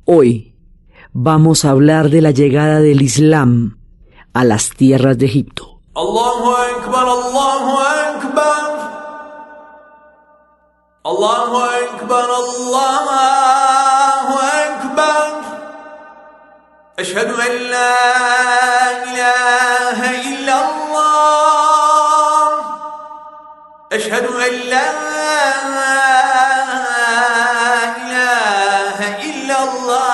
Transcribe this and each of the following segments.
Hoy vamos a hablar de la llegada del Islam a las tierras de Egipto. Allahu Akbar, Allahu Akbar. Allahu Akbar, Allahu Akbar. Ashhadu an la ilaha illallah. Ashhadu an la ilaha illallah.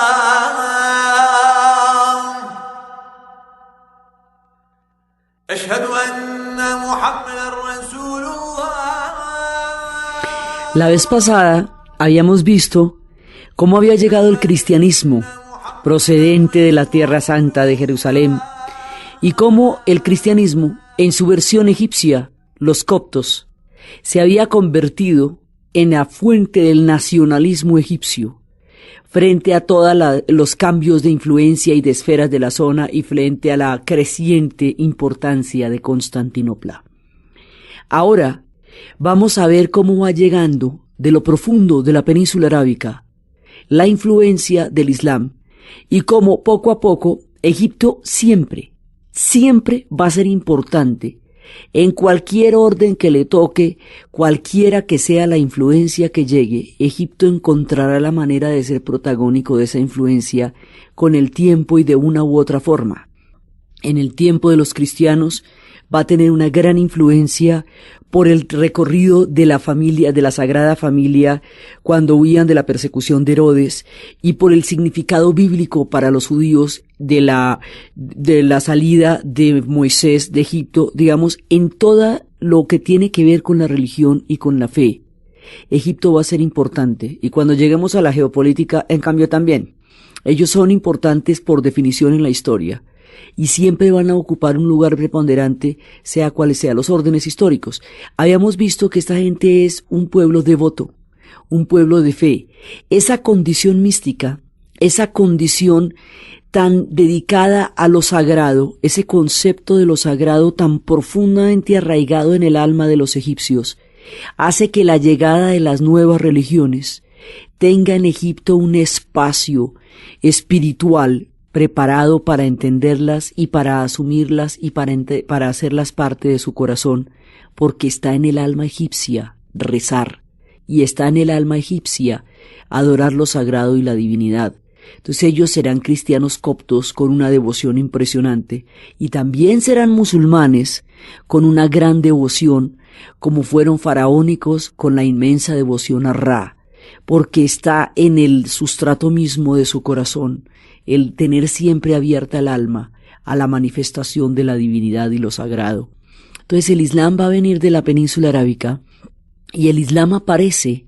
Ashhadu anna Muhammadan Rasulullah. La vez pasada habíamos visto cómo había llegado el cristianismo procedente de la Tierra Santa de Jerusalén y cómo el cristianismo, en su versión egipcia, los coptos, se había convertido en la fuente del nacionalismo egipcio frente a todos los cambios de influencia y de esferas de la zona y frente a la creciente importancia de Constantinopla. Ahora vamos a ver cómo va llegando de lo profundo de la península arábica la influencia del Islam y cómo poco a poco Egipto siempre va a ser importante en cualquier orden que le toque, cualquiera que sea la influencia que llegue. Egipto encontrará la manera de ser protagónico de esa influencia con el tiempo y de una u otra forma. En el tiempo de los cristianos va a tener una gran influencia por el recorrido de la familia, de la Sagrada Familia, cuando huían de la persecución de Herodes, y por el significado bíblico para los judíos de la salida de Moisés de Egipto, digamos, en todo lo que tiene que ver con la religión y con la fe. Egipto va a ser importante, y cuando lleguemos a la geopolítica, en cambio también. Ellos son importantes por definición en la historia, y siempre van a ocupar un lugar preponderante, sea cuales sean los órdenes históricos. Habíamos visto que esta gente es un pueblo devoto, un pueblo de fe. Esa condición mística, esa condición tan dedicada a lo sagrado, ese concepto de lo sagrado tan profundamente arraigado en el alma de los egipcios, hace que la llegada de las nuevas religiones tenga en Egipto un espacio espiritual preparado para entenderlas y para asumirlas y para hacerlas parte de su corazón, porque está en el alma egipcia rezar, y está en el alma egipcia adorar lo sagrado y la divinidad. Entonces ellos serán cristianos coptos con una devoción impresionante, y también serán musulmanes con una gran devoción, como fueron faraónicos con la inmensa devoción a Ra, porque está en el sustrato mismo de su corazón el tener siempre abierta el alma a la manifestación de la divinidad y lo sagrado. Entonces el Islam va a venir de la península arábica, y el Islam aparece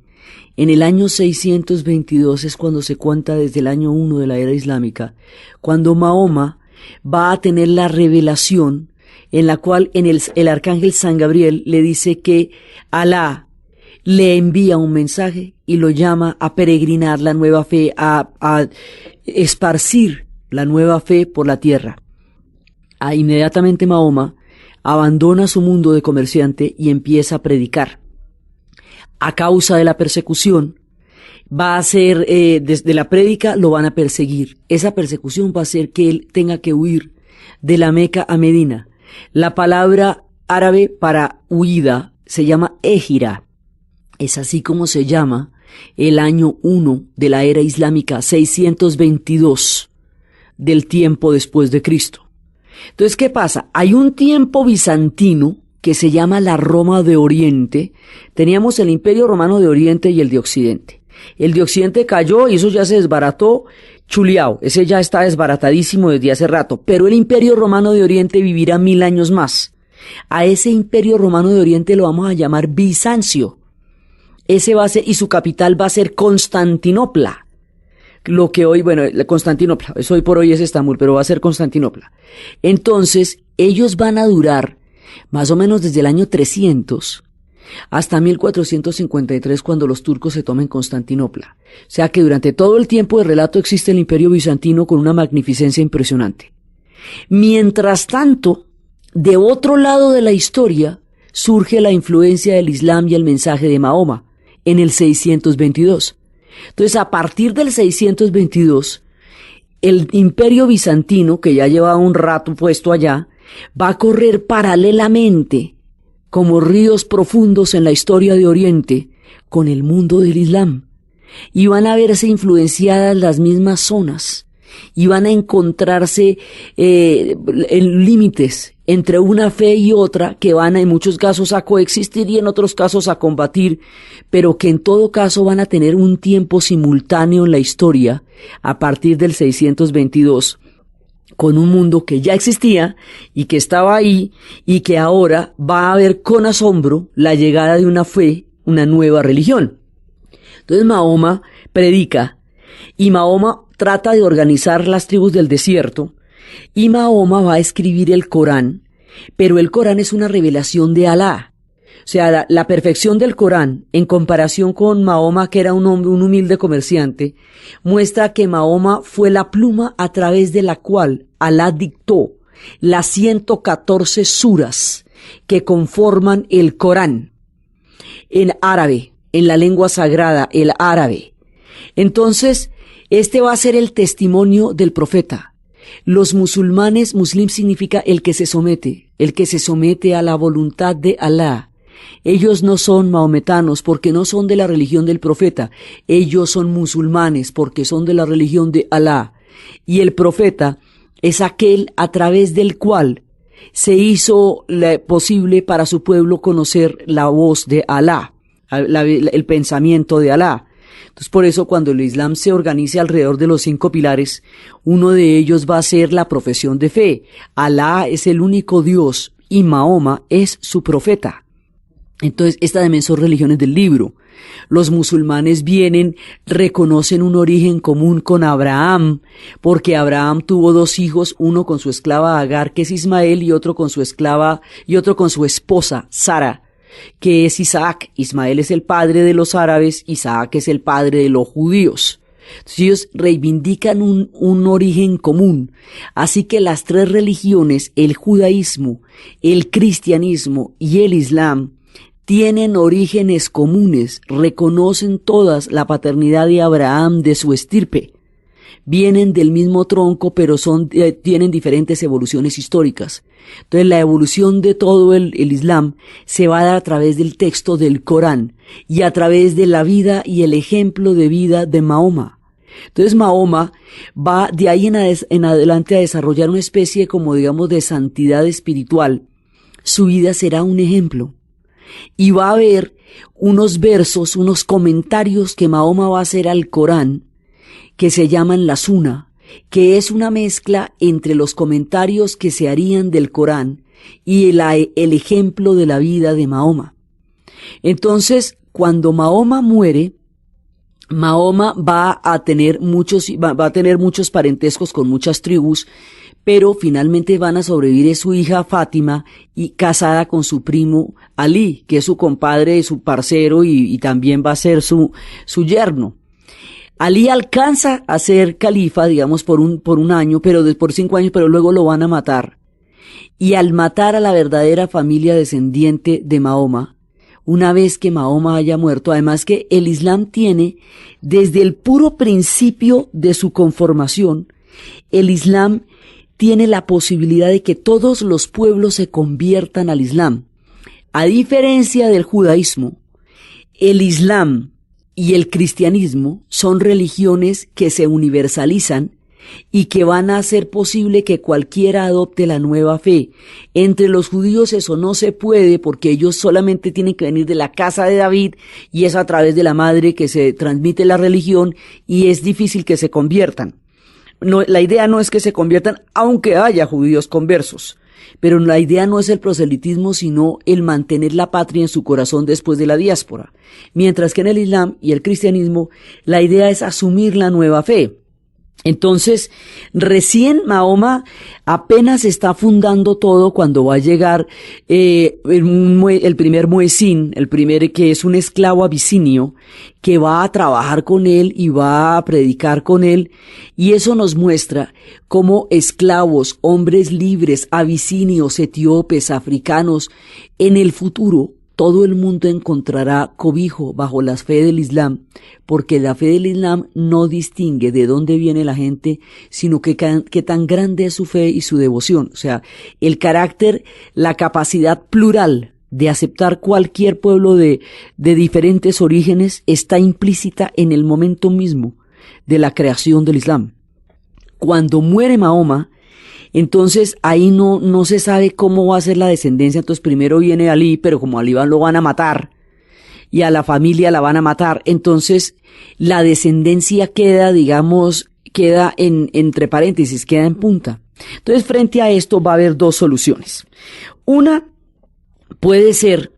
en el año 622, es cuando se cuenta desde el año 1 de la era islámica, cuando Mahoma va a tener la revelación en la cual el arcángel San Gabriel le dice que Alá le envía un mensaje y lo llama a peregrinar la nueva fe, a esparcir la nueva fe por la tierra. Inmediatamente Mahoma abandona su mundo de comerciante y empieza a predicar. A causa de la persecución, va a ser, desde la prédica lo van a perseguir. Esa persecución va a hacer que él tenga que huir de la Meca a Medina. La palabra árabe para huida se llama égira. Es así como se llama el año 1 de la era islámica, 622 del tiempo después de Cristo. Entonces, ¿qué pasa? Hay un tiempo bizantino que se llama la Roma de Oriente. Teníamos el Imperio Romano de Oriente y el de Occidente. El de Occidente cayó y eso ya se desbarató, chuliao. Ese ya está desbaratadísimo desde hace rato. Pero el Imperio Romano de Oriente vivirá 1000 años más. A ese Imperio Romano de Oriente lo vamos a llamar Bizancio. Ese va a ser, y su capital va a ser Constantinopla. Lo que hoy, bueno, Constantinopla, eso hoy por hoy es Estambul, pero va a ser Constantinopla. Entonces, ellos van a durar más o menos desde el año 300 hasta 1453, cuando los turcos se tomen Constantinopla. O sea que durante todo el tiempo de relato existe el Imperio Bizantino con una magnificencia impresionante. Mientras tanto, de otro lado de la historia, surge la influencia del Islam y el mensaje de Mahoma, en el 622. Entonces, a partir del 622, el imperio bizantino, que ya llevaba un rato puesto allá, va a correr paralelamente, como ríos profundos en la historia de Oriente, con el mundo del Islam. Y van a verse influenciadas las mismas zonas, y van a encontrarse en límites entre una fe y otra, que van en muchos casos a coexistir y en otros casos a combatir, pero que en todo caso van a tener un tiempo simultáneo en la historia a partir del 622, con un mundo que ya existía y que estaba ahí, y que ahora va a ver con asombro la llegada de una fe, una nueva religión. Entonces Mahoma predica, y Mahoma trata de organizar las tribus del desierto, y Mahoma va a escribir el Corán, pero el Corán es una revelación de Alá. O sea, la perfección del Corán, en comparación con Mahoma, que era un hombre, un humilde comerciante, muestra que Mahoma fue la pluma a través de la cual Alá dictó las 114 suras que conforman el Corán, en árabe, en la lengua sagrada, el árabe. Entonces, este va a ser el testimonio del profeta. Los musulmanes, muslim significa el que se somete a la voluntad de Alá. Ellos no son mahometanos porque no son de la religión del profeta. Ellos son musulmanes porque son de la religión de Alá. Y el profeta es aquel a través del cual se hizo posible para su pueblo conocer la voz de Alá, el pensamiento de Alá. Entonces, por eso, cuando el Islam se organice alrededor de los 5 pilares, uno de ellos va a ser la profesión de fe. Alá es el único Dios y Mahoma es su profeta. Entonces, estas también son religiones del libro. Los musulmanes reconocen un origen común con Abraham, porque Abraham tuvo 2 hijos, uno con su esclava Agar, que es Ismael, y otro con su esposa, Sara, que es Isaac. Ismael es el padre de los árabes, Isaac es el padre de los judíos. Entonces ellos reivindican un origen común. Así que las 3 religiones, el judaísmo, el cristianismo y el islam, tienen orígenes comunes, reconocen todas la paternidad de Abraham, de su estirpe. Vienen del mismo tronco, pero tienen diferentes evoluciones históricas. Entonces la evolución de todo el Islam se va a dar a través del texto del Corán y a través de la vida y el ejemplo de vida de Mahoma. Entonces Mahoma va de ahí en adelante a desarrollar una especie como digamos de santidad espiritual. Su vida será un ejemplo. Y va a haber unos versos, unos comentarios que Mahoma va a hacer al Corán, que se llaman la Suna, que es una mezcla entre los comentarios que se harían del Corán y el ejemplo de la vida de Mahoma. Entonces, cuando Mahoma muere, Mahoma va a tener muchos parentescos con muchas tribus, pero finalmente van a sobrevivir su hija Fátima, y casada con su primo Ali, que es su compadre, su parcero y también va a ser su yerno. Ali alcanza a ser califa, digamos, por un año, por 5 años, pero luego lo van a matar. Y al matar a la verdadera familia descendiente de Mahoma, una vez que Mahoma haya muerto, además que el Islam tiene, desde el puro principio de su conformación, el Islam tiene la posibilidad de que todos los pueblos se conviertan al Islam. A diferencia del judaísmo, el Islam y el cristianismo son religiones que se universalizan y que van a hacer posible que cualquiera adopte la nueva fe. Entre los judíos eso no se puede porque ellos solamente tienen que venir de la casa de David y es a través de la madre que se transmite la religión y es difícil que se conviertan. No, la idea no es que se conviertan aunque haya judíos conversos, pero la idea no es el proselitismo sino el mantener la patria en su corazón después de la diáspora. Mientras que en el Islam y el cristianismo la idea es asumir la nueva fe. Entonces, recién Mahoma apenas está fundando todo cuando va a llegar el primer muezín, que es un esclavo abisinio, que va a trabajar con él y va a predicar con él, y eso nos muestra cómo esclavos, hombres libres, abisinios, etíopes, africanos, en el futuro todo el mundo encontrará cobijo bajo la fe del Islam, porque la fe del Islam no distingue de dónde viene la gente, sino que tan grande es su fe y su devoción. O sea, el carácter, la capacidad plural de aceptar cualquier pueblo de diferentes orígenes está implícita en el momento mismo de la creación del Islam. Cuando muere Mahoma, entonces ahí no se sabe cómo va a ser la descendencia. Entonces primero viene Ali, pero como Ali lo van a matar y a la familia la van a matar, entonces la descendencia queda, digamos, entre paréntesis, queda en punta. Entonces frente a esto va a haber dos soluciones. Una puede ser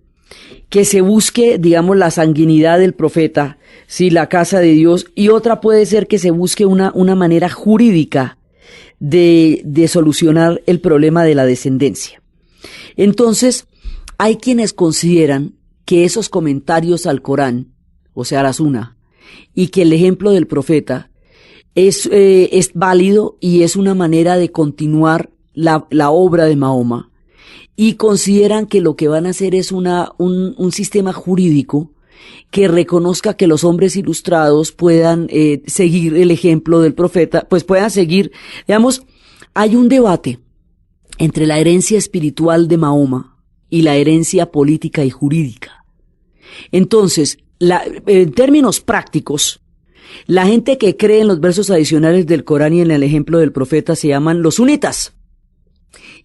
que se busque, digamos, la sanguinidad del profeta, sí, la casa de Dios, y otra puede ser que se busque una manera jurídica de solucionar el problema de la descendencia. Entonces, hay quienes consideran que esos comentarios al Corán, o sea, la Sunna, y que el ejemplo del profeta es válido y es una manera de continuar la obra de Mahoma, y consideran que lo que van a hacer es un sistema jurídico que reconozca que los hombres ilustrados puedan seguir el ejemplo del profeta, pues puedan seguir, digamos, hay un debate entre la herencia espiritual de Mahoma y la herencia política y jurídica. Entonces, en términos prácticos, la gente que cree en los versos adicionales del Corán y en el ejemplo del profeta se llaman los sunitas.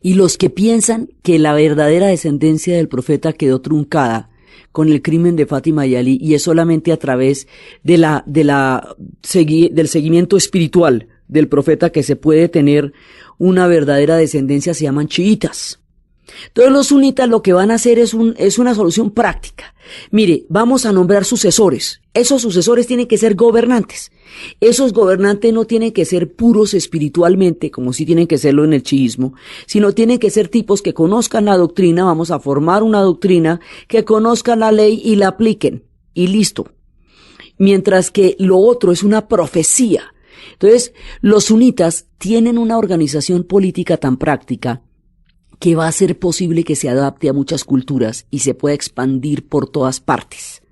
Y los que piensan que la verdadera descendencia del profeta quedó truncada con el crimen de Fátima y Ali, y es solamente a través del seguimiento espiritual del profeta que se puede tener una verdadera descendencia, se llaman chiitas. Entonces los sunitas lo que van a hacer es una solución práctica. Mire, vamos a nombrar sucesores. Esos sucesores tienen que ser gobernantes. Esos gobernantes no tienen que ser puros espiritualmente, como sí tienen que serlo en el chiismo, sino tienen que ser tipos que conozcan la doctrina. Vamos a formar una doctrina, que conozcan la ley y la apliquen. Y listo. Mientras que lo otro es una profecía. Entonces, los sunitas tienen una organización política tan práctica que va a ser posible que se adapte a muchas culturas y se pueda expandir por todas partes.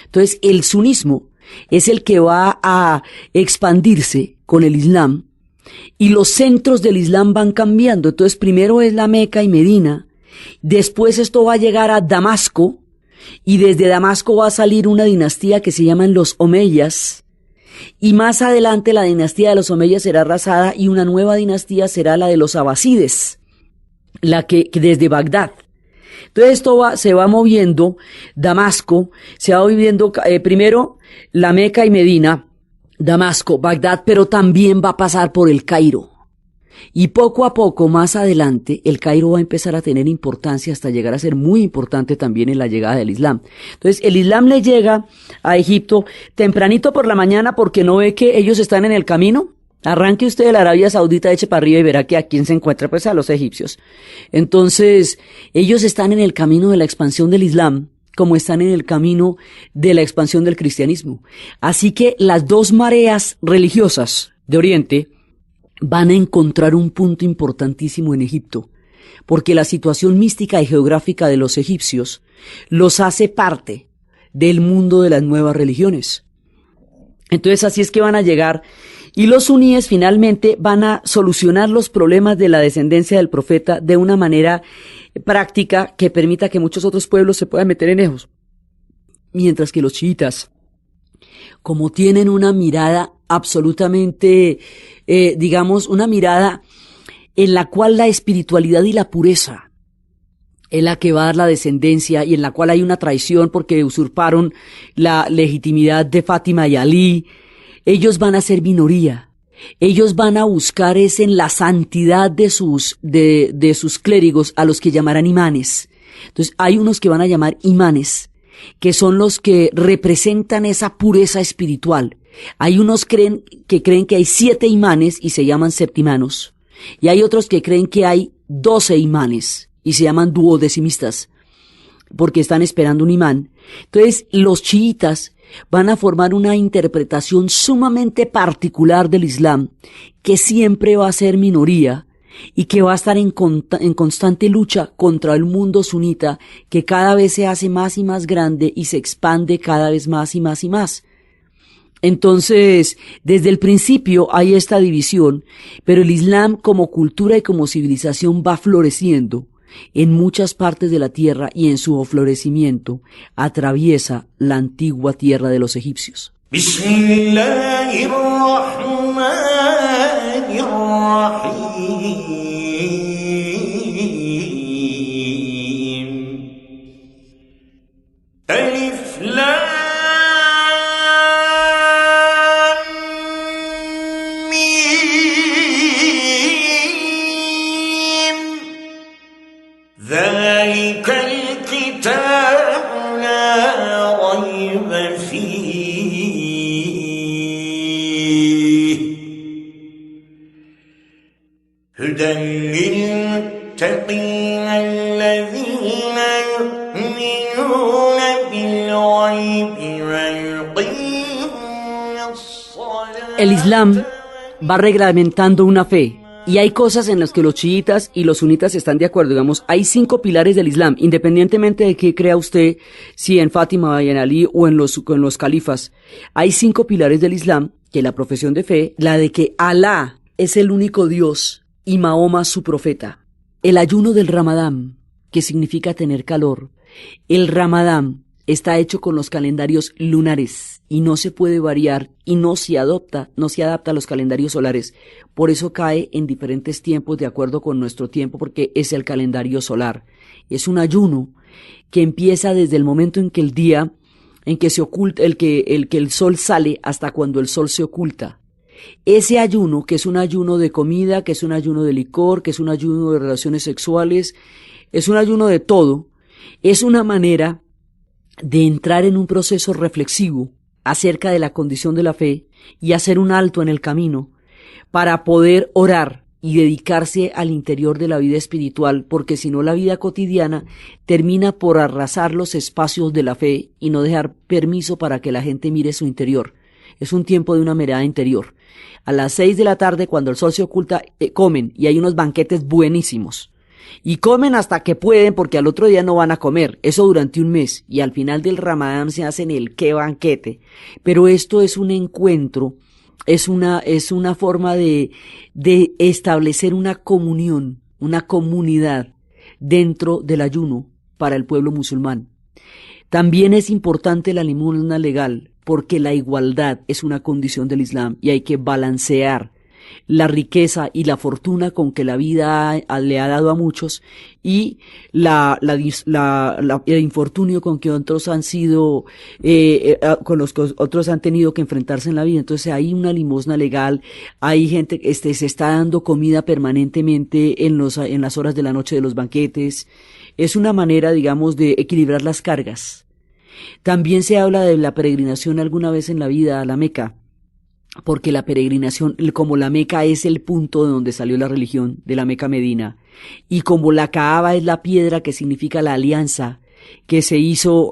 Entonces, el sunismo es el que va a expandirse con el Islam, y los centros del Islam van cambiando. Entonces, primero es la Meca y Medina, después esto va a llegar a Damasco, y desde Damasco va a salir una dinastía que se llaman los Omeyas, y más adelante la dinastía de los Omeyas será arrasada y una nueva dinastía será la de los Abasides, la que desde Bagdad. Entonces esto se va moviendo, Damasco, se va moviendo primero la Meca y Medina, Damasco, Bagdad, pero también va a pasar por el Cairo. Y poco a poco, más adelante, el Cairo va a empezar a tener importancia hasta llegar a ser muy importante también en la llegada del Islam. Entonces el Islam le llega a Egipto tempranito por la mañana, porque no ve que ellos están en el camino. Arranque usted de la Arabia Saudita, eche para arriba y verá que a quién se encuentra, pues a los egipcios. Entonces, ellos están en el camino de la expansión del Islam, como están en el camino de la expansión del cristianismo. Así que las dos mareas religiosas de Oriente van a encontrar un punto importantísimo en Egipto, porque la situación mística y geográfica de los egipcios los hace parte del mundo de las nuevas religiones. Entonces, así es que van a llegar. Y los suníes finalmente van a solucionar los problemas de la descendencia del profeta de una manera práctica que permita que muchos otros pueblos se puedan meter en ellos. Mientras que los chiitas, como tienen una mirada absolutamente, digamos, una mirada en la cual la espiritualidad y la pureza es la que va a dar la descendencia, y en la cual hay una traición porque usurparon la legitimidad de Fátima y Ali, ellos van a ser minoría. Ellos van a buscar en la santidad de sus clérigos, a los que llamarán imanes. Entonces hay unos que van a llamar imanes, que son los que representan esa pureza espiritual. Hay unos que creen que hay 7 imanes y se llaman septimanos. Y hay otros que creen que hay 12 imanes y se llaman duodecimistas, porque están esperando un imán. Entonces los chiitas van a formar una interpretación sumamente particular del Islam, que siempre va a ser minoría, y que va a estar en constante lucha contra el mundo sunita, que cada vez se hace más y más grande y se expande cada vez más y más y más. Entonces, desde el principio hay esta división, pero el Islam como cultura y como civilización va floreciendo en muchas partes de la tierra, y en su florecimiento atraviesa la antigua tierra de los egipcios. ذلك الكتاب لا ريب فيه هدى للمتقين الذين يؤمنون بالغيب ويقيمون الصلاة. El Islam va reglamentando una fe. Y hay cosas en las que los chiitas y los sunitas están de acuerdo. Digamos, hay 5 pilares del Islam, independientemente de qué crea usted, si en Fátima, en Ali o en los califas. Hay 5 pilares del Islam, que la profesión de fe, la de que Alá es el único Dios y Mahoma su profeta. El ayuno del Ramadán, que significa tener calor. El Ramadán está hecho con los calendarios lunares y no se puede variar y no se adapta a los calendarios solares. Por eso cae en diferentes tiempos de acuerdo con nuestro tiempo, porque es el calendario solar. Es un ayuno que empieza desde el momento en que el día, en que se oculta, el que el sol sale hasta cuando el sol se oculta. Ese ayuno, que es un ayuno de comida, que es un ayuno de licor, que es un ayuno de relaciones sexuales, es un ayuno de todo, es una manera de entrar en un proceso reflexivo acerca de la condición de la fe y hacer un alto en el camino para poder orar y dedicarse al interior de la vida espiritual, porque si no la vida cotidiana termina por arrasar los espacios de la fe y no dejar permiso para que la gente mire su interior. Es un tiempo de una mirada interior. A las 6 de la tarde, cuando el sol se oculta, comen, y hay unos banquetes buenísimos. Y comen hasta que pueden, porque al otro día no van a comer. Eso durante un mes. Y al final del Ramadán se hacen el qué banquete. Pero esto es un encuentro, es una forma de establecer una comunión, una comunidad dentro del ayuno para el pueblo musulmán. También es importante la limosna legal, porque la igualdad es una condición del Islam y hay que balancear la riqueza y la fortuna con que la vida le ha dado a muchos y el infortunio con que otros han sido, con los que otros han tenido que enfrentarse en la vida. Entonces hay una limosna legal, hay gente, se está dando comida permanentemente en las horas de la noche de los banquetes. Es una manera, digamos, de equilibrar las cargas. También se habla de la peregrinación alguna vez en la vida a la Meca, porque la peregrinación, como la Meca es el punto de donde salió la religión, de la Meca a Medina, y como la Kaaba es la piedra que significa la alianza que se hizo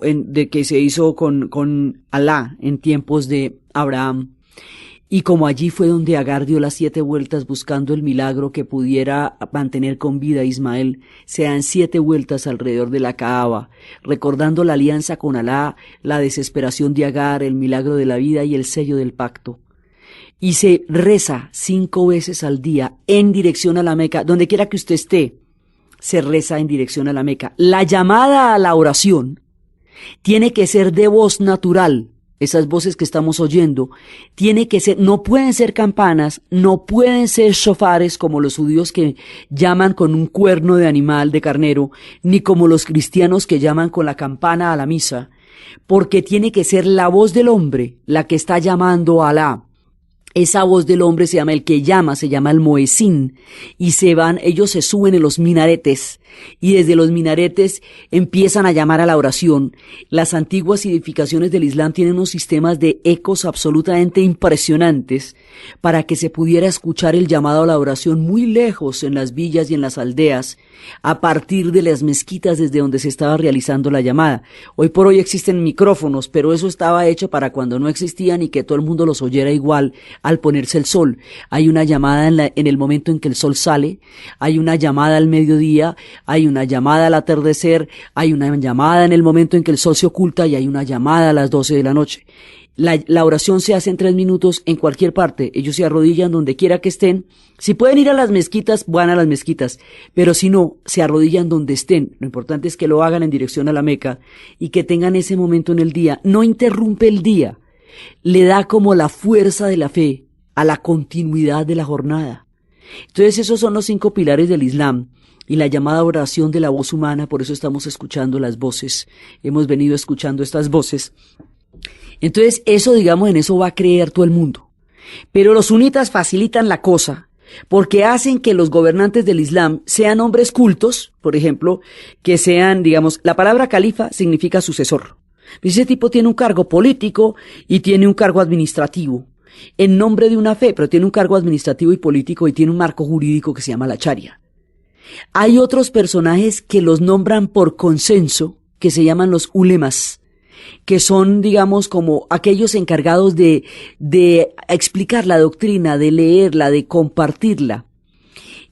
con Alá en tiempos de Abraham, y como allí fue donde Agar dio las 7 vueltas buscando el milagro que pudiera mantener con vida a Ismael, se dan 7 vueltas alrededor de la Kaaba, recordando la alianza con Alá, la desesperación de Agar, el milagro de la vida y el sello del pacto. Y se reza 5 veces al día en dirección a la Meca, donde quiera que usted esté, se reza en dirección a la Meca. La llamada a la oración tiene que ser de voz natural. Esas voces que estamos oyendo, tiene que ser, no pueden ser campanas, no pueden ser shofares como los judíos que llaman con un cuerno de animal, de carnero, ni como los cristianos que llaman con la campana a la misa, porque tiene que ser la voz del hombre la que está llamando a Alá. Esa voz del hombre se llama el Moezín, y ellos se suben en los minaretes, y desde los minaretes empiezan a llamar a la oración. Las antiguas edificaciones del Islam tienen unos sistemas de ecos absolutamente impresionantes para que se pudiera escuchar el llamado a la oración muy lejos en las villas y en las aldeas, a partir de las mezquitas desde donde se estaba realizando la llamada. Hoy por hoy existen micrófonos, pero eso estaba hecho para cuando no existían y que todo el mundo los oyera igual al ponerse el sol. Hay una llamada en el momento en que el sol sale, hay una llamada al mediodía, hay una llamada al atardecer, hay una llamada en el momento en que el sol se oculta y hay una llamada a las 12 de la noche. La oración se hace en 3 minutos en cualquier parte. Ellos se arrodillan donde quiera que estén. Si pueden ir a las mezquitas, van a las mezquitas. Pero si no, se arrodillan donde estén. Lo importante es que lo hagan en dirección a la Meca y que tengan ese momento en el día. No interrumpe el día. Le da como la fuerza de la fe a la continuidad de la jornada. Entonces esos son los 5 pilares del Islam. Y la llamada oración de la voz humana, por eso estamos escuchando las voces. Hemos venido escuchando estas voces. Entonces eso, digamos, en eso va a creer todo el mundo. Pero los sunitas facilitan la cosa porque hacen que los gobernantes del Islam sean hombres cultos, por ejemplo, que sean, digamos, la palabra califa significa sucesor. Ese tipo tiene un cargo político y tiene un cargo administrativo en nombre de una fe, pero tiene un cargo administrativo y político y tiene un marco jurídico que se llama la Sharia. Hay otros personajes que los nombran por consenso, que se llaman los ulemas, que son, digamos, como aquellos encargados de explicar la doctrina, de leerla, de compartirla.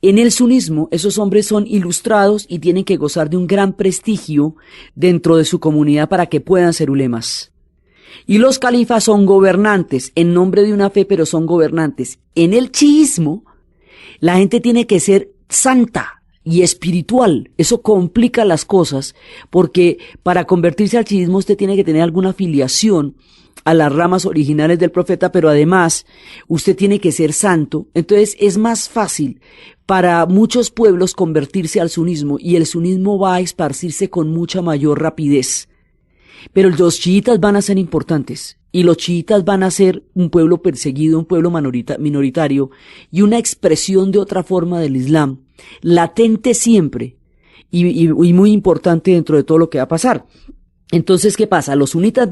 En el sunismo, esos hombres son ilustrados y tienen que gozar de un gran prestigio dentro de su comunidad para que puedan ser ulemas. Y los califas son gobernantes, en nombre de una fe, pero son gobernantes. En el chiismo, la gente tiene que ser santa y espiritual. Eso complica las cosas, porque para convertirse al chiismo usted tiene que tener alguna afiliación a las ramas originales del profeta, pero además usted tiene que ser santo. Entonces es más fácil para muchos pueblos convertirse al sunismo, y el sunismo va a esparcirse con mucha mayor rapidez. Pero los chiitas van a ser importantes, y los chiitas van a ser un pueblo perseguido, un pueblo minoritario, y una expresión de otra forma del Islam, latente siempre, y muy importante dentro de todo lo que va a pasar. Entonces, ¿qué pasa? Los sunitas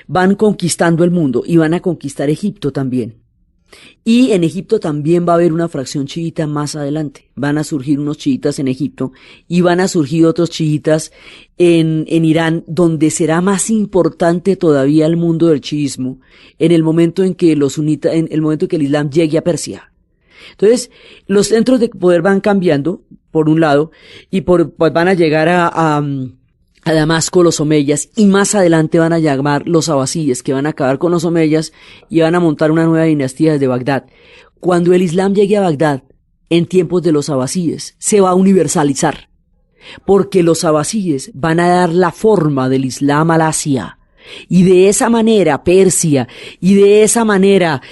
van conquistando el mundo, y van a conquistar Egipto también. Y en Egipto también va a haber una fracción chiita más adelante. Van a surgir unos chiitas en Egipto y van a surgir otros chiitas en Irán, donde será más importante todavía el mundo del chiismo en el momento en que en el momento en que el Islam llegue a Persia. Entonces, los centros de poder van cambiando, por un lado, y pues van a llegar a Damasco los omeyas, y más adelante van a llamar los abasíes, que van a acabar con los omeyas y van a montar una nueva dinastía desde Bagdad. Cuando el Islam llegue a Bagdad, en tiempos de los abasíes, se va a universalizar, porque los abasíes van a dar la forma del Islam al Asia. Y de esa manera Persia, y de esa manera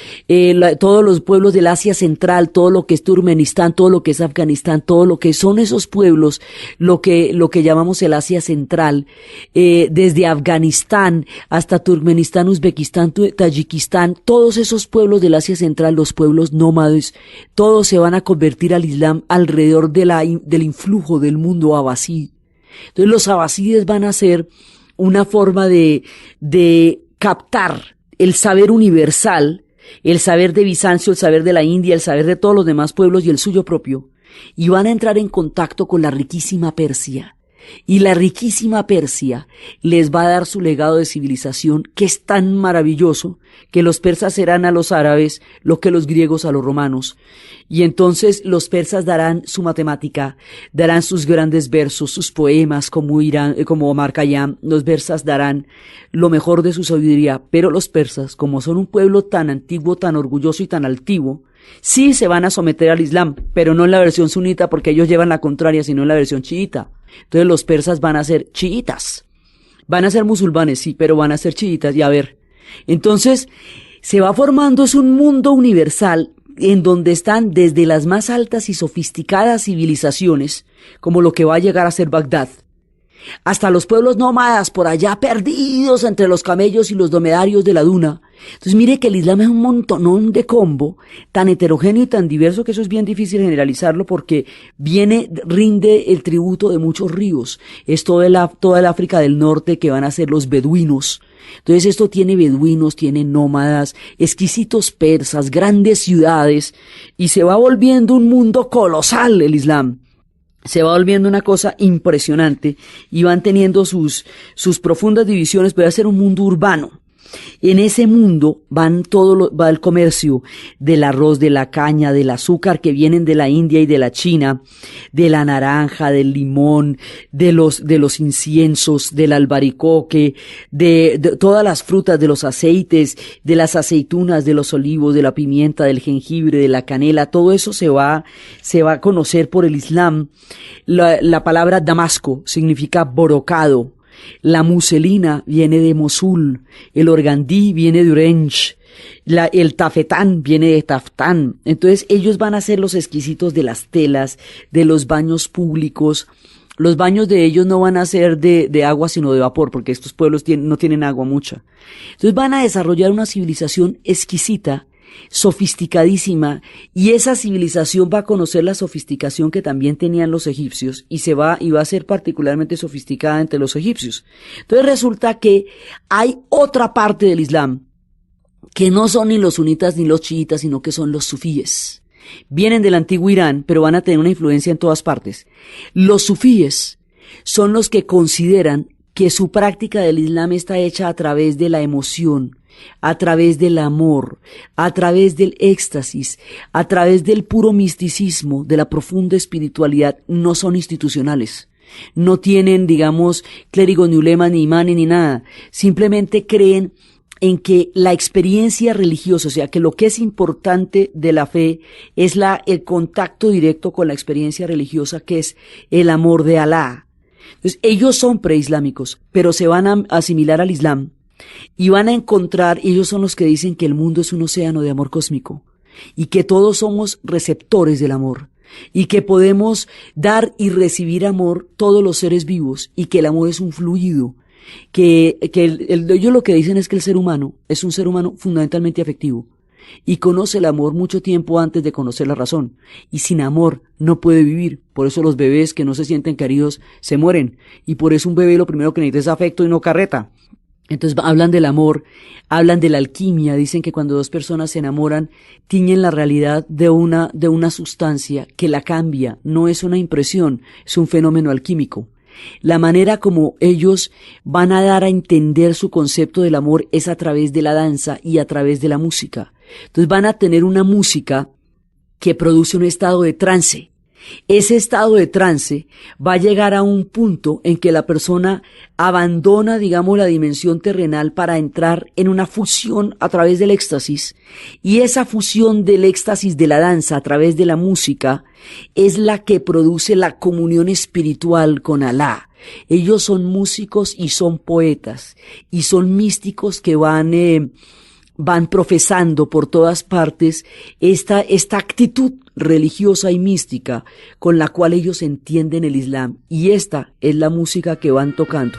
todos los pueblos del Asia Central, todo lo que es Turkmenistán, todo lo que es Afganistán, todo lo que son esos pueblos, lo que llamamos el Asia Central, desde Afganistán hasta Turkmenistán, Uzbekistán, Tayikistán, todos esos pueblos del Asia Central, los pueblos nómades, todos se van a convertir al Islam alrededor del influjo del mundo abasí. Entonces los abasíes van a ser una forma de captar el saber universal, el saber de Bizancio, el saber de la India, el saber de todos los demás pueblos y el suyo propio, y van a entrar en contacto con la riquísima Persia. Y la riquísima Persia les va a dar su legado de civilización, que es tan maravilloso que los persas serán a los árabes lo que los griegos a los romanos. Y entonces los persas darán su matemática, darán sus grandes versos, sus poemas como Omar Khayyam. Los persas darán lo mejor de su sabiduría, pero los persas, como son un pueblo tan antiguo, tan orgulloso y tan altivo, sí se van a someter al Islam, pero no en la versión sunita, porque ellos llevan la contraria, sino en la versión chiita. Entonces los persas van a ser chiitas. Van a ser musulmanes, sí, pero van a ser chiitas. Y a ver, entonces se va formando, es un mundo universal en donde están desde las más altas y sofisticadas civilizaciones, como lo que va a llegar a ser Bagdad, hasta los pueblos nómadas por allá perdidos entre los camellos y los dromedarios de la duna. Entonces mire que el Islam es un montonón de combo, tan heterogéneo y tan diverso, que eso es bien difícil generalizarlo, porque rinde el tributo de muchos ríos. Es toda el África del Norte, que van a ser los beduinos. Entonces esto tiene beduinos, tiene nómadas, exquisitos persas, grandes ciudades, y se va volviendo un mundo colosal el Islam. Se va volviendo una cosa impresionante, y van teniendo sus profundas divisiones, pero va a ser un mundo urbano. En ese mundo va el comercio del arroz, de la caña, del azúcar que vienen de la India y de la China, de la naranja, del limón, de los inciensos, del albaricoque, de todas las frutas, de los aceites, de las aceitunas, de los olivos, de la pimienta, del jengibre, de la canela. Todo eso se va a conocer por el Islam. La palabra Damasco significa borocado. La muselina viene de Mosul, el organdí viene de Orange, el tafetán viene de Taftán. Entonces ellos van a ser los exquisitos de las telas, de los baños públicos. Los baños de ellos no van a ser de agua sino de vapor, porque estos pueblos no tienen agua mucha. Entonces van a desarrollar una civilización exquisita, sofisticadísima, y esa civilización va a conocer la sofisticación que también tenían los egipcios y va a ser particularmente sofisticada entre los egipcios. Entonces resulta que hay otra parte del Islam que no son ni los sunitas ni los chiitas, sino que son los sufíes. Vienen del antiguo Irán, pero van a tener una influencia en todas partes. Los sufíes son los que consideran que su práctica del Islam está hecha a través de la emoción, a través del amor, a través del éxtasis, a través del puro misticismo, de la profunda espiritualidad. No son institucionales. No tienen, digamos, clérigos, ni ulemas, ni imanes, ni nada. Simplemente creen en que la experiencia religiosa, o sea, que lo que es importante de la fe es el contacto directo con la experiencia religiosa, que es el amor de Alá. Entonces, ellos son preislámicos, pero se van a asimilar al Islam y van a encontrar, ellos son los que dicen que el mundo es un océano de amor cósmico y que todos somos receptores del amor y que podemos dar y recibir amor todos los seres vivos y que el amor es un fluido, que ellos lo que dicen es que el ser humano es un ser humano fundamentalmente afectivo y conoce el amor mucho tiempo antes de conocer la razón, y sin amor no puede vivir. Por eso los bebés que no se sienten queridos se mueren, y por eso un bebé lo primero que necesita es afecto y no carreta. Entonces hablan del amor, hablan de la alquimia, dicen que cuando dos personas se enamoran tiñen la realidad de una sustancia que la cambia, no es una impresión, es un fenómeno alquímico. La manera como ellos van a dar a entender su concepto del amor es a través de la danza y a través de la música. Entonces van a tener una música que produce un estado de trance. Ese estado de trance va a llegar a un punto en que la persona abandona, digamos, la dimensión terrenal para entrar en una fusión a través del éxtasis, y esa fusión del éxtasis de la danza a través de la música es la que produce la comunión espiritual con Alá. Ellos son músicos y son poetas y son místicos que van profesando por todas partes esta actitud religiosa y mística con la cual ellos entienden el Islam, y esta es la música que van tocando.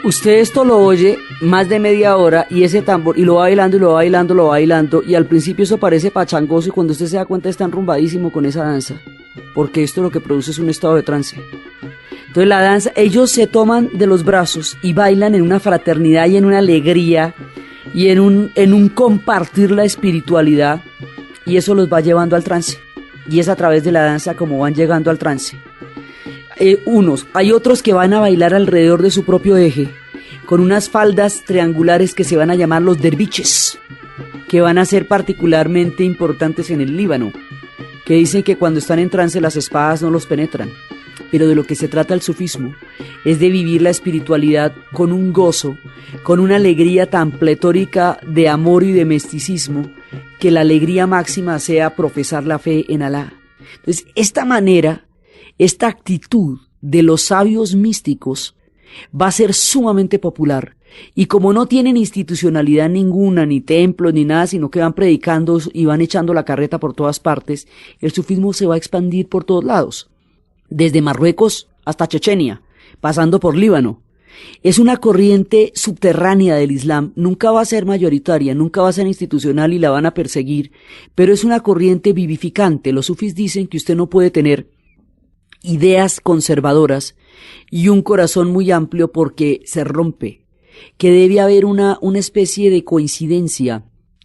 Usted esto lo oye más de media hora y ese tambor, y lo va bailando y lo va bailando, lo va bailando, y al principio eso parece pachangoso y cuando usted se da cuenta está enrumbadísimo con esa danza, porque esto lo que produce es un estado de trance. Entonces la danza, ellos se toman de los brazos y bailan en una fraternidad y en una alegría y en un compartir la espiritualidad, y eso los va llevando al trance, y es a través de la danza como van llegando al trance. Hay otros que van a bailar alrededor de su propio eje, con unas faldas triangulares que se van a llamar los derviches, que van a ser particularmente importantes en el Líbano, que dicen que cuando están en trance las espadas no los penetran. Pero de lo que se trata el sufismo es de vivir la espiritualidad con un gozo, con una alegría tan pletórica de amor y de misticismo, que la alegría máxima sea profesar la fe en Alá. Entonces, esta manera, esta actitud de los sabios místicos va a ser sumamente popular. Y como no tienen institucionalidad ninguna, ni templos, ni nada, sino que van predicando y van echando la carreta por todas partes, el sufismo se va a expandir por todos lados. Desde Marruecos hasta Chechenia, pasando por Líbano. Es una corriente subterránea del Islam, nunca va a ser mayoritaria, nunca va a ser institucional y la van a perseguir, pero es una corriente vivificante. Los sufís dicen que usted no puede tener ideas conservadoras y un corazón muy amplio porque se rompe, que debe haber una especie de coincidencia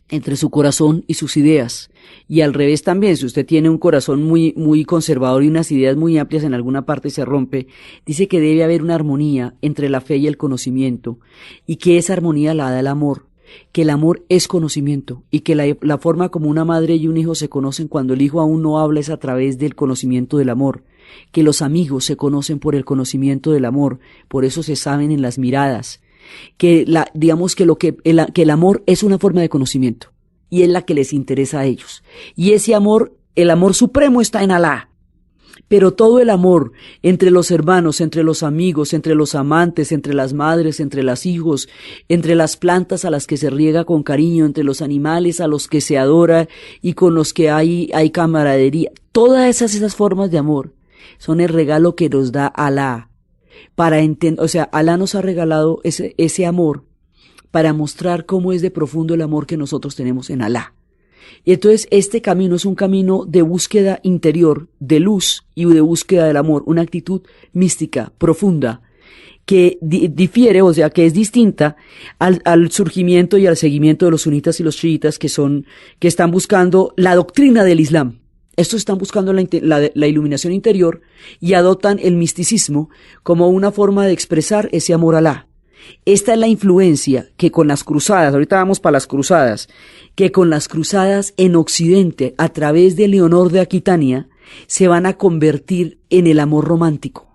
entre su corazón y sus ideas. Y al revés también, si usted tiene un corazón muy conservador y unas ideas muy amplias en alguna parte se rompe, dice que debe haber una armonía entre la fe y el conocimiento, y que esa armonía la da el amor, que el amor es conocimiento, y que la forma como una madre y un hijo se conocen cuando el hijo aún no habla es a través del conocimiento del amor, que los amigos se conocen por el conocimiento del amor, por eso se saben en las miradas, que el amor es una forma de conocimiento y es la que les interesa a ellos. Y ese amor, el amor supremo está en Alá. Pero todo el amor entre los hermanos, entre los amigos, entre los amantes, entre las madres, entre los hijos, entre las plantas a las que se riega con cariño, entre los animales a los que se adora y con los que hay camaradería, todas esas formas de amor son el regalo que nos da Alá. Alá nos ha regalado ese amor para mostrar cómo es de profundo el amor que nosotros tenemos en Alá. Y entonces este camino es un camino de búsqueda interior, de luz y de búsqueda del amor, una actitud mística, profunda, que difiere, o sea, que es distinta al surgimiento y al seguimiento de los sunitas y los chiitas que están buscando la doctrina del Islam. Estos están buscando la iluminación interior y adoptan el misticismo como una forma de expresar ese amor a Alá. Esta es la influencia que con las cruzadas, ahorita vamos para las cruzadas, que con las cruzadas en Occidente, a través de Leonor de Aquitania, se van a convertir en el amor romántico.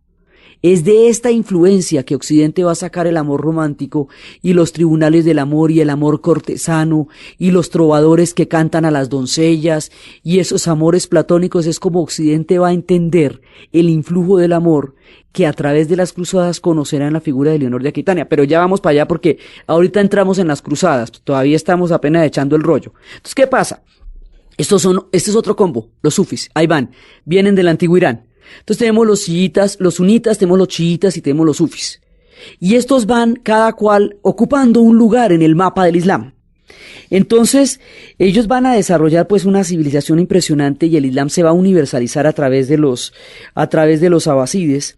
Es de esta influencia que Occidente va a sacar el amor romántico y los tribunales del amor y el amor cortesano y los trovadores que cantan a las doncellas y esos amores platónicos. Es como Occidente va a entender el influjo del amor que a través de las cruzadas conocerá en la figura de Leonor de Aquitania. Pero ya vamos para allá porque ahorita entramos en las cruzadas, todavía estamos apenas echando el rollo. Entonces, ¿qué pasa? Este es otro combo, los sufis, ahí van, vienen del antiguo Irán. Entonces tenemos los chiitas, los sunitas, tenemos los chiitas y tenemos los sufis. Y estos van cada cual ocupando un lugar en el mapa del Islam. Entonces ellos van a desarrollar pues una civilización impresionante y el Islam se va a universalizar a través de los abasides.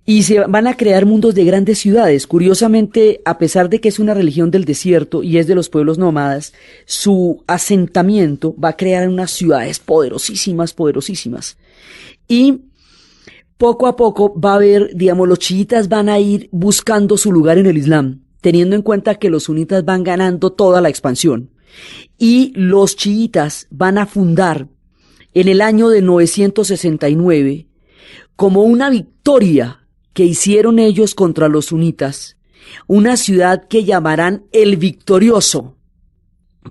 Y se van a crear mundos de grandes ciudades. Curiosamente, a pesar de que es una religión del desierto y es de los pueblos nómadas, su asentamiento va a crear unas ciudades poderosísimas. Y poco a poco va a haber, los chiitas van a ir buscando su lugar en el Islam, teniendo en cuenta que los sunitas van ganando toda la expansión. Y los chiitas van a fundar en el año de 969, como una victoria que hicieron ellos contra los sunitas, una ciudad que llamarán El Victorioso,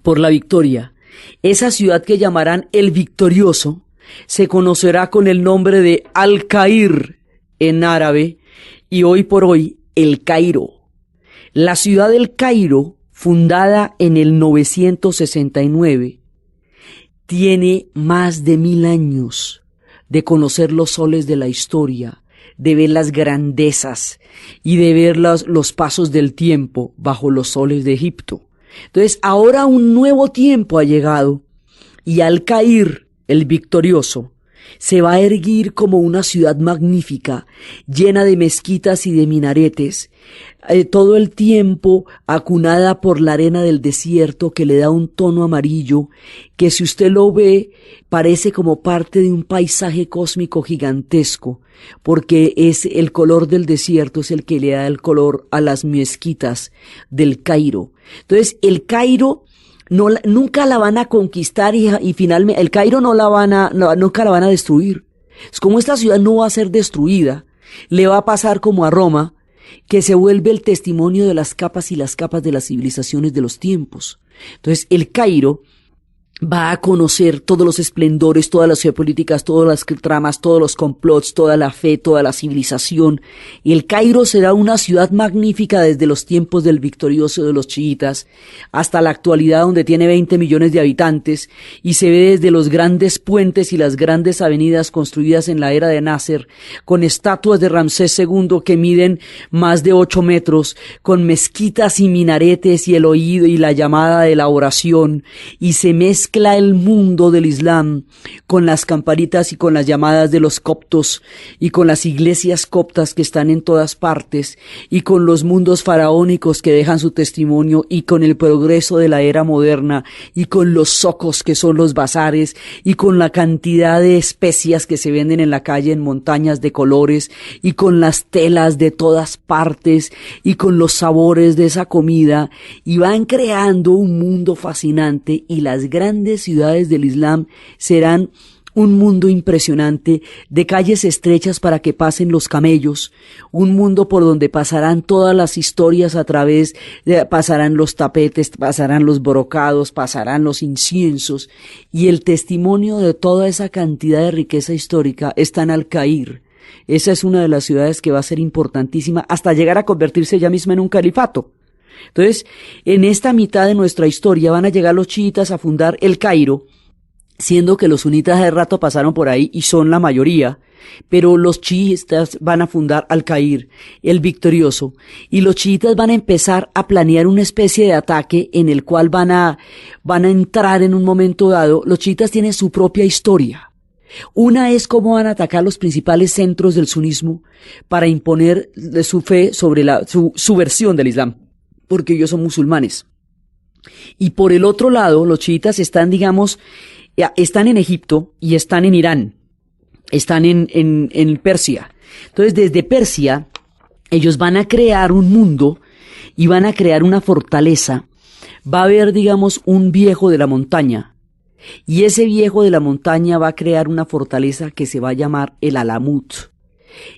por la victoria. Esa ciudad que llamarán El Victorioso se conocerá con el nombre de Al-Cair en árabe y hoy por hoy El Cairo. La ciudad del Cairo, fundada en el 969, tiene más de 1000 años de conocer los soles de la historia, de ver las grandezas y de ver los pasos del tiempo bajo los soles de Egipto. Entonces ahora un nuevo tiempo ha llegado y Al-Cair, el victorioso, se va a erguir como una ciudad magnífica, llena de mezquitas y de minaretes, todo el tiempo acunada por la arena del desierto que le da un tono amarillo, que si usted lo ve parece como parte de un paisaje cósmico gigantesco, porque es el color del desierto es el que le da el color a las mezquitas del Cairo. Entonces el Cairo nunca la van a conquistar y finalmente el Cairo nunca la van a destruir. Es como esta ciudad no va a ser destruida, le va a pasar como a Roma, que se vuelve el testimonio de las capas y las capas de las civilizaciones de los tiempos. Entonces, el Cairo va a conocer todos los esplendores, todas las geopolíticas, todas las tramas, todos los complots, toda la fe, toda la civilización. Y el Cairo será una ciudad magnífica desde los tiempos del victorioso de los chiitas hasta la actualidad, donde tiene 20 millones de habitantes y se ve desde los grandes puentes y las grandes avenidas construidas en la era de Nasser, con estatuas de Ramsés II que miden más de 8 metros, con mezquitas y minaretes y el oído y la llamada de la oración, y se mezcla el mundo del Islam con las campanitas y con las llamadas de los coptos y con las iglesias coptas que están en todas partes y con los mundos faraónicos que dejan su testimonio y con el progreso de la era moderna y con los zocos que son los bazares y con la cantidad de especias que se venden en la calle en montañas de colores y con las telas de todas partes y con los sabores de esa comida, y van creando un mundo fascinante, y las grandes ciudades del Islam serán un mundo impresionante de calles estrechas para que pasen los camellos, un mundo por donde pasarán todas las historias pasarán los tapetes, pasarán los brocados, pasarán los inciensos, y el testimonio de toda esa cantidad de riqueza histórica está en Al-Cair. Esa es una de las ciudades que va a ser importantísima hasta llegar a convertirse ella misma en un califato. Entonces, en esta mitad de nuestra historia van a llegar los chiitas a fundar el Cairo, siendo que los sunitas de rato pasaron por ahí y son la mayoría, pero los chiitas van a fundar Al-Cair, el victorioso, y los chiitas van a empezar a planear una especie de ataque en el cual van a entrar en un momento dado. Los chiitas tienen su propia historia. Una es cómo van a atacar los principales centros del sunismo para imponer su fe sobre su versión del Islam, porque ellos son musulmanes. Y por el otro lado, los chiitas están en Egipto y están en Irán, están en Persia. Entonces, desde Persia, ellos van a crear un mundo y van a crear una fortaleza. Va a haber, un viejo de la montaña, y ese viejo de la montaña va a crear una fortaleza que se va a llamar el Alamut.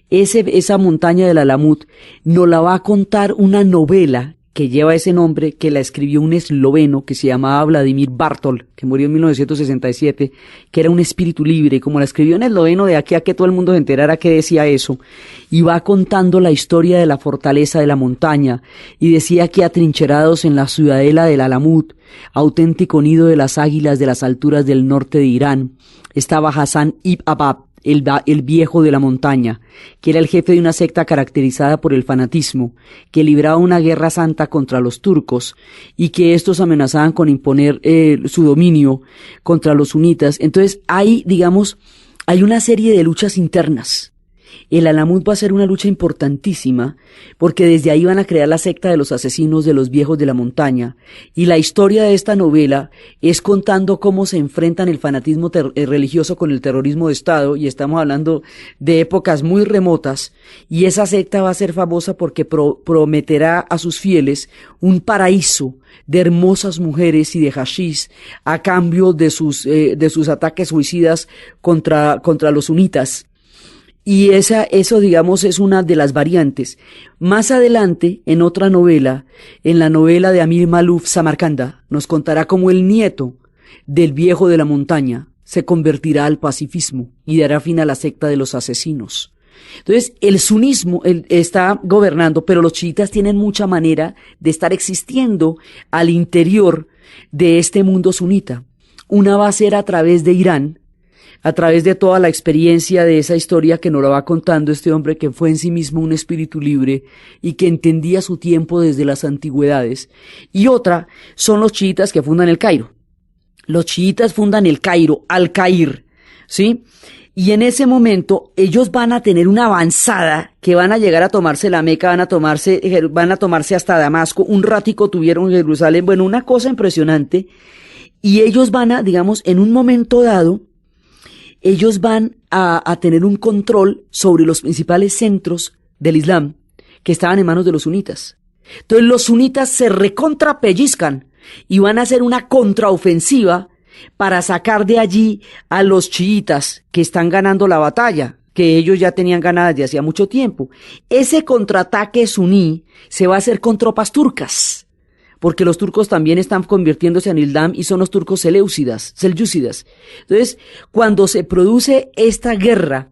Esa montaña del Alamut nos la va a contar una novela que lleva ese nombre, que la escribió un esloveno que se llamaba Vladimir Bartol, que murió en 1967, que era un espíritu libre, y como la escribió en esloveno, de aquí a que todo el mundo se enterara que decía eso, y va contando la historia de la fortaleza de la montaña, y decía que atrincherados en la ciudadela del Alamut, auténtico nido de las águilas de las alturas del norte de Irán, estaba Hassan ibn Abab, el viejo de la montaña, que era el jefe de una secta caracterizada por el fanatismo, que libraba una guerra santa contra los turcos y que estos amenazaban con imponer su dominio contra los sunitas. Entonces hay una serie de luchas internas. El Alamut va a ser una lucha importantísima porque desde ahí van a crear la secta de los asesinos de los viejos de la montaña, y la historia de esta novela es contando cómo se enfrentan el fanatismo religioso con el terrorismo de Estado, y estamos hablando de épocas muy remotas, y esa secta va a ser famosa porque prometerá a sus fieles un paraíso de hermosas mujeres y de hashish a cambio de sus ataques suicidas contra los sunitas. Y eso es una de las variantes. Más adelante, en otra novela, en la novela de Amir Maluf Samarcanda, nos contará cómo el nieto del viejo de la montaña se convertirá al pacifismo y dará fin a la secta de los asesinos. Entonces, el sunismo está gobernando, pero los chiitas tienen mucha manera de estar existiendo al interior de este mundo sunita. Una va a ser a través de Irán, a través de toda la experiencia de esa historia que nos la va contando este hombre que fue en sí mismo un espíritu libre y que entendía su tiempo desde las antigüedades. Y otra son los chiitas que fundan el Cairo. Los chiitas fundan el Cairo, Al-Cair, ¿sí? Y en ese momento ellos van a tener una avanzada que van a llegar a tomarse la Meca, van a tomarse hasta Damasco, un ratico tuvieron Jerusalén, bueno, una cosa impresionante. Y ellos van a, en un momento dado, ellos van a tener un control sobre los principales centros del Islam que estaban en manos de los sunitas. Entonces los sunitas se recontrapellizcan y van a hacer una contraofensiva para sacar de allí a los chiitas que están ganando la batalla, que ellos ya tenían ganada desde hacía mucho tiempo. Ese contraataque suní se va a hacer con tropas turcas, porque los turcos también están convirtiéndose en Islam y son los turcos selyúcidas. Entonces, cuando se produce esta guerra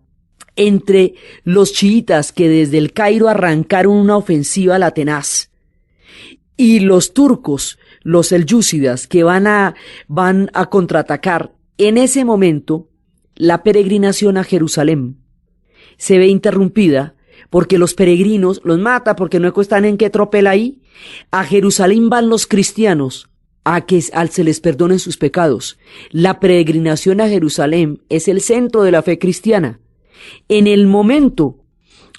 entre los chiitas que desde el Cairo arrancaron una ofensiva a la tenaz y los turcos, los selyúcidas, que van a contraatacar, en ese momento la peregrinación a Jerusalén se ve interrumpida porque los peregrinos los mata porque no están en qué tropel ahí. A Jerusalén van los cristianos a que se les perdonen sus pecados. La peregrinación a Jerusalén es el centro de la fe cristiana. En el momento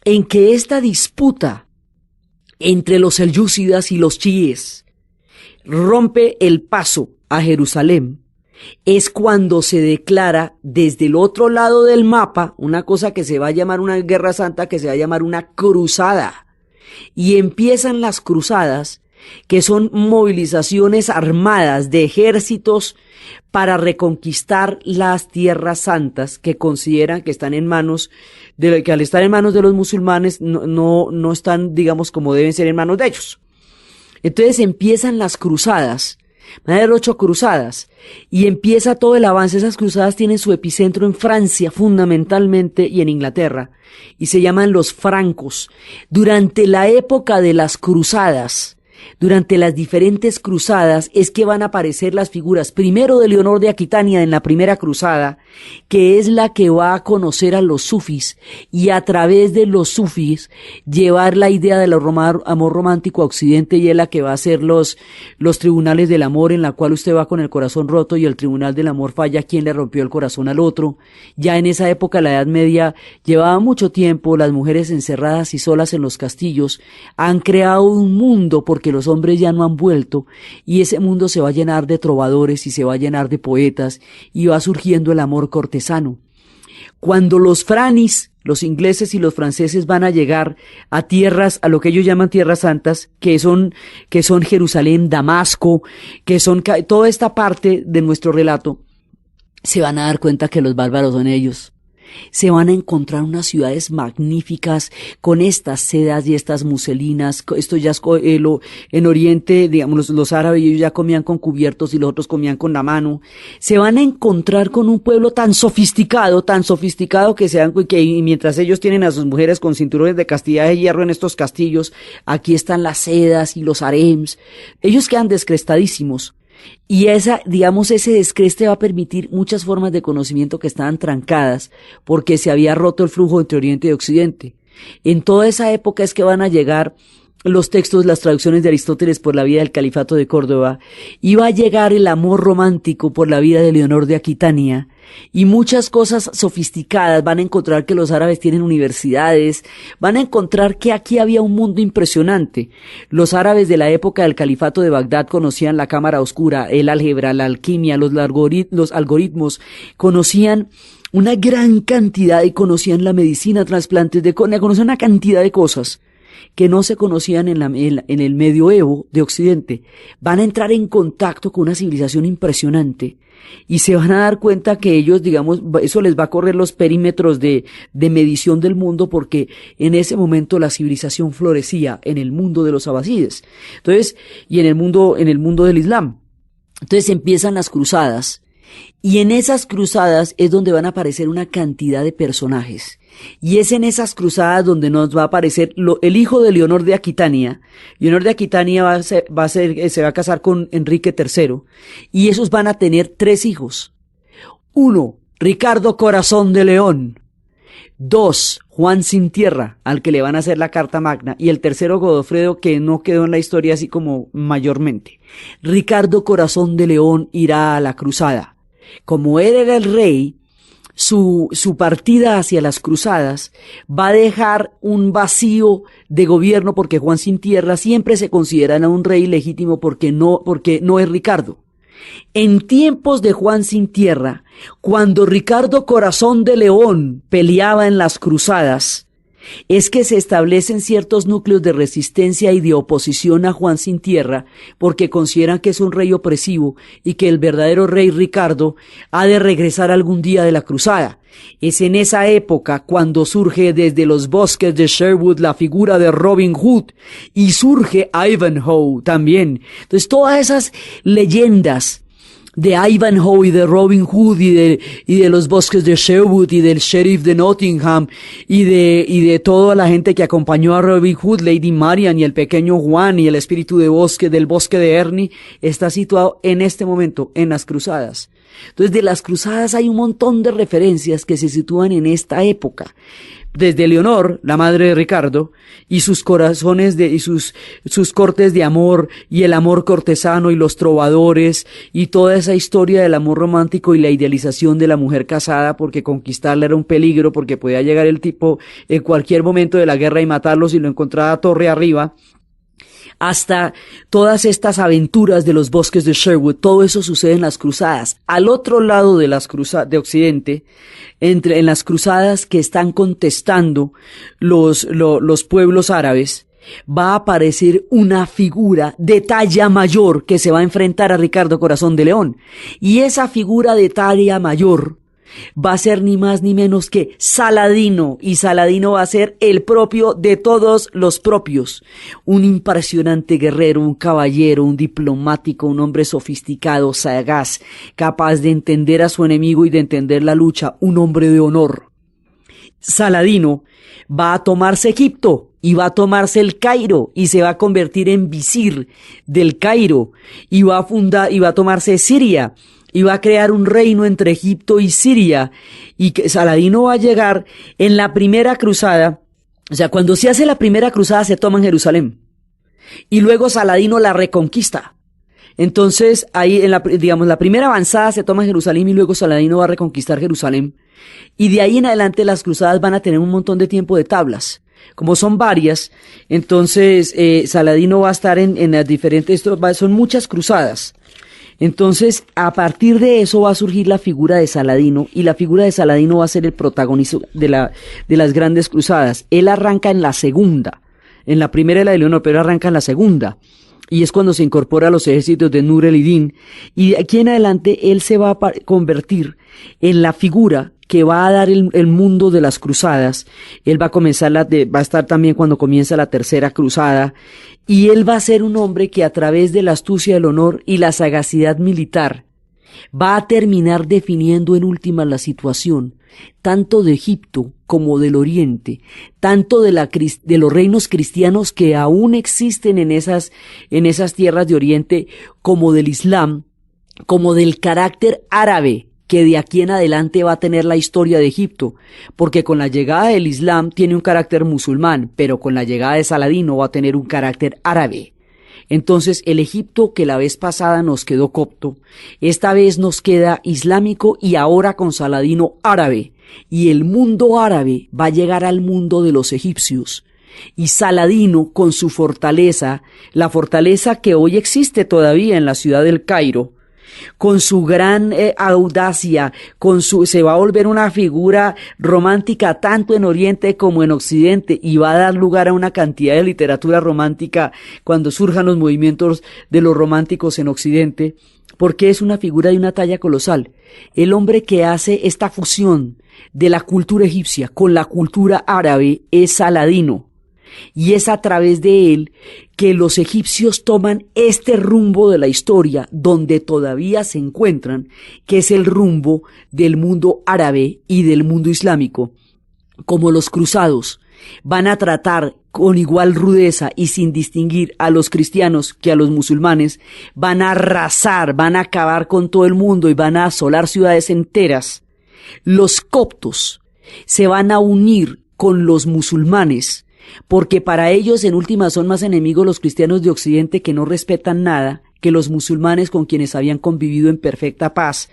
en que esta disputa entre los selyúcidas y los chiíes rompe el paso a Jerusalén, es cuando se declara desde el otro lado del mapa una cosa que se va a llamar una guerra santa, que se va a llamar una cruzada. Y empiezan las cruzadas, que son movilizaciones armadas de ejércitos para reconquistar las tierras santas que consideran que están en manos que al estar en manos de los musulmanes no están, digamos, como deben ser en manos de ellos. Entonces empiezan las cruzadas. Van a haber 8 cruzadas y empieza todo el avance. Esas cruzadas tienen su epicentro en Francia fundamentalmente y en Inglaterra y se llaman los francos. Durante la época de las cruzadas, durante las diferentes cruzadas, es que van a aparecer las figuras, primero de Leonor de Aquitania en la primera cruzada, que es la que va a conocer a los sufís y a través de los sufís llevar la idea del amor romántico a Occidente, y es la que va a hacer los tribunales del amor, en la cual usted va con el corazón roto y el tribunal del amor falla quien le rompió el corazón al otro. Ya en esa época, la Edad Media, llevaba mucho tiempo las mujeres encerradas y solas en los castillos, han creado un mundo porque los hombres ya no han vuelto, y ese mundo se va a llenar de trovadores y se va a llenar de poetas y va surgiendo el amor cortesano. Cuando los franis, los ingleses y los franceses, van a llegar a tierras, a lo que ellos llaman tierras santas, que son Jerusalén, Damasco, que son toda esta parte de nuestro relato, se van a dar cuenta que los bárbaros son ellos. Se van a encontrar unas ciudades magníficas con estas sedas y estas muselinas. Esto ya es en Oriente, digamos, los árabes, ellos ya comían con cubiertos y los otros comían con la mano. Se van a encontrar con un pueblo tan sofisticado que mientras ellos tienen a sus mujeres con cinturones de castidad de hierro en estos castillos, aquí están las sedas y los harems. Ellos quedan descrestadísimos. Y ese descreste va a permitir muchas formas de conocimiento que estaban trancadas porque se había roto el flujo entre Oriente y Occidente. En toda esa época es que van a llegar los textos, las traducciones de Aristóteles por la vida del Califato de Córdoba, y va a llegar el amor romántico por la vida de Leonor de Aquitania, y muchas cosas sofisticadas. Van a encontrar que los árabes tienen universidades, van a encontrar que aquí había un mundo impresionante. Los árabes de la época del Califato de Bagdad conocían la cámara oscura, el álgebra, la alquimia, los algoritmos, conocían una gran cantidad, y conocían la medicina, trasplantes de córnea, conocían una cantidad de cosas que no se conocían en el medioevo de Occidente. Van a entrar en contacto con una civilización impresionante y se van a dar cuenta que ellos, digamos, eso les va a correr los perímetros de medición del mundo, porque en ese momento la civilización florecía en el mundo de los abasides. Entonces, y en el mundo del Islam. Entonces empiezan las cruzadas, y en esas cruzadas es donde van a aparecer una cantidad de personajes. Y es en esas cruzadas donde nos va a aparecer el hijo de Leonor de Aquitania. Leonor de Aquitania se va a casar con Enrique III, y esos van a tener 3 hijos. 1, Ricardo Corazón de León. 2, Juan Sin Tierra, al que le van a hacer la Carta Magna. Y el tercero, Godofredo, que no quedó en la historia así como mayormente. Ricardo Corazón de León irá a la cruzada. Como él era el rey, su partida hacia las cruzadas va a dejar un vacío de gobierno, porque Juan Sin Tierra siempre se considera un rey legítimo porque no es Ricardo. En tiempos de Juan Sin Tierra, cuando Ricardo Corazón de León peleaba en las cruzadas, es que se establecen ciertos núcleos de resistencia y de oposición a Juan sin tierra porque consideran que es un rey opresivo y que el verdadero rey Ricardo ha de regresar algún día de la cruzada. Es en esa época cuando surge desde los bosques de Sherwood la figura de Robin Hood y surge Ivanhoe también. Entonces todas esas leyendas de Ivanhoe y de Robin Hood y de los bosques de Sherwood y del sheriff de Nottingham y de toda la gente que acompañó a Robin Hood, Lady Marian y el pequeño Juan y el espíritu del bosque de Ernie, está situado en este momento en las cruzadas. Entonces de las cruzadas hay un montón de referencias que se sitúan en esta época. Desde Leonor, la madre de Ricardo, y sus corazones y sus cortes de amor, y el amor cortesano, y los trovadores, y toda esa historia del amor romántico y la idealización de la mujer casada, porque conquistarla era un peligro, porque podía llegar el tipo en cualquier momento de la guerra y matarlo si lo encontraba torre arriba, hasta todas estas aventuras de los bosques de Sherwood. Todo eso sucede en las cruzadas. Al otro lado de las cruzadas de Occidente, en las cruzadas que están contestando los pueblos árabes, va a aparecer una figura de talla mayor que se va a enfrentar a Ricardo Corazón de León. Y esa figura de talla mayor va a ser ni más ni menos que Saladino, y Saladino va a ser el propio de todos los propios, un impresionante guerrero, un caballero, un diplomático, un hombre sofisticado, sagaz, capaz de entender a su enemigo y de entender la lucha, un hombre de honor. Saladino va a tomarse Egipto y va a tomarse el Cairo y se va a convertir en visir del Cairo y va a tomarse Siria. Y va a crear un reino entre Egipto y Siria, y que Saladino va a llegar en la primera cruzada. O sea, cuando se hace la primera cruzada se toma en Jerusalén, y luego Saladino la reconquista. Entonces, ahí la primera avanzada se toma en Jerusalén y luego Saladino va a reconquistar Jerusalén. Y de ahí en adelante las cruzadas van a tener un montón de tiempo de tablas. Como son varias, entonces Saladino va a estar en las diferentes, son muchas cruzadas. Entonces, a partir de eso va a surgir la figura de Saladino, y la figura de Saladino va a ser el protagonista de las grandes cruzadas. Él arranca en la segunda, en la primera era de Leonor, pero arranca en la segunda, y es cuando se incorpora a los ejércitos de Nur el-Din, y de aquí en adelante él se va a convertir en la figura que va a dar el mundo de las cruzadas. Él va a estar también cuando comienza la tercera cruzada, y él va a ser un hombre que a través de la astucia del honor y la sagacidad militar va a terminar definiendo en última la situación, tanto de Egipto como del Oriente, tanto de los reinos cristianos que aún existen en esas tierras de Oriente, como del Islam, como del carácter árabe, que de aquí en adelante va a tener la historia de Egipto, porque con la llegada del Islam tiene un carácter musulmán, pero con la llegada de Saladino va a tener un carácter árabe. Entonces el Egipto que la vez pasada nos quedó copto, esta vez nos queda islámico, y ahora con Saladino árabe, y el mundo árabe va a llegar al mundo de los egipcios. Y Saladino, con su fortaleza, la fortaleza que hoy existe todavía en la ciudad del Cairo, con su gran audacia, se va a volver una figura romántica tanto en Oriente como en Occidente, y va a dar lugar a una cantidad de literatura romántica cuando surjan los movimientos de los románticos en Occidente, porque es una figura de una talla colosal. El hombre que hace esta fusión de la cultura egipcia con la cultura árabe es Saladino. Y es a través de él que los egipcios toman este rumbo de la historia donde todavía se encuentran, que es el rumbo del mundo árabe y del mundo islámico. Como los cruzados van a tratar con igual rudeza y sin distinguir a los cristianos que a los musulmanes, van a arrasar, van a acabar con todo el mundo y van a asolar ciudades enteras. Los coptos se van a unir con los musulmanes, porque para ellos en última son más enemigos los cristianos de Occidente, que no respetan nada, que los musulmanes con quienes habían convivido en perfecta paz,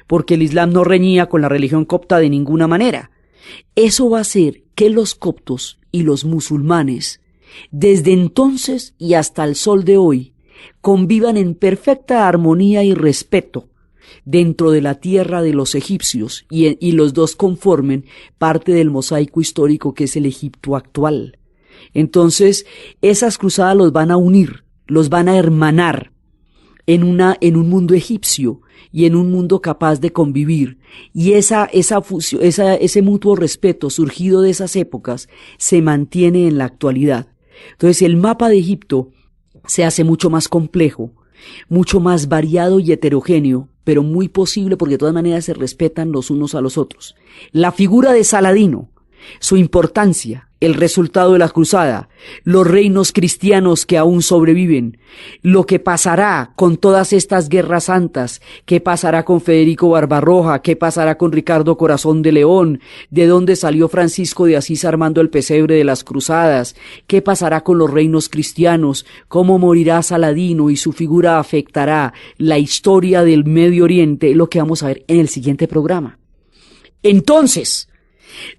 porque el Islam no reñía con la religión copta de ninguna manera. Eso va a hacer que los coptos y los musulmanes, desde entonces y hasta el sol de hoy, convivan en perfecta armonía y respeto, dentro de la tierra de los egipcios y los dos conformen parte del mosaico histórico que es el Egipto actual. Entonces, esas cruzadas los van a unir, los van a hermanar en un mundo egipcio y en un mundo capaz de convivir. Y esa fusión, ese mutuo respeto surgido de esas épocas se mantiene en la actualidad. Entonces, el mapa de Egipto se hace mucho más complejo, mucho más variado y heterogéneo, pero muy posible porque de todas maneras se respetan los unos a los otros. La figura de Saladino, su importancia, el resultado de la cruzada, los reinos cristianos que aún sobreviven, lo que pasará con todas estas guerras santas, qué pasará con Federico Barbarroja, qué pasará con Ricardo Corazón de León, de dónde salió Francisco de Asís armando el pesebre de las cruzadas, qué pasará con los reinos cristianos, cómo morirá Saladino y su figura afectará la historia del Medio Oriente, lo que vamos a ver en el siguiente programa. Entonces,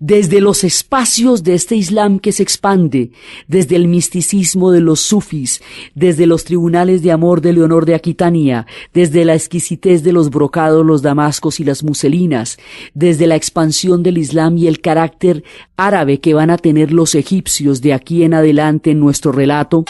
desde los espacios de este Islam que se expande, desde el misticismo de los sufis, desde los tribunales de amor de Leonor de Aquitania, desde la exquisitez de los brocados, los damascos y las muselinas, desde la expansión del Islam y el carácter árabe que van a tener los egipcios de aquí en adelante en nuestro relato,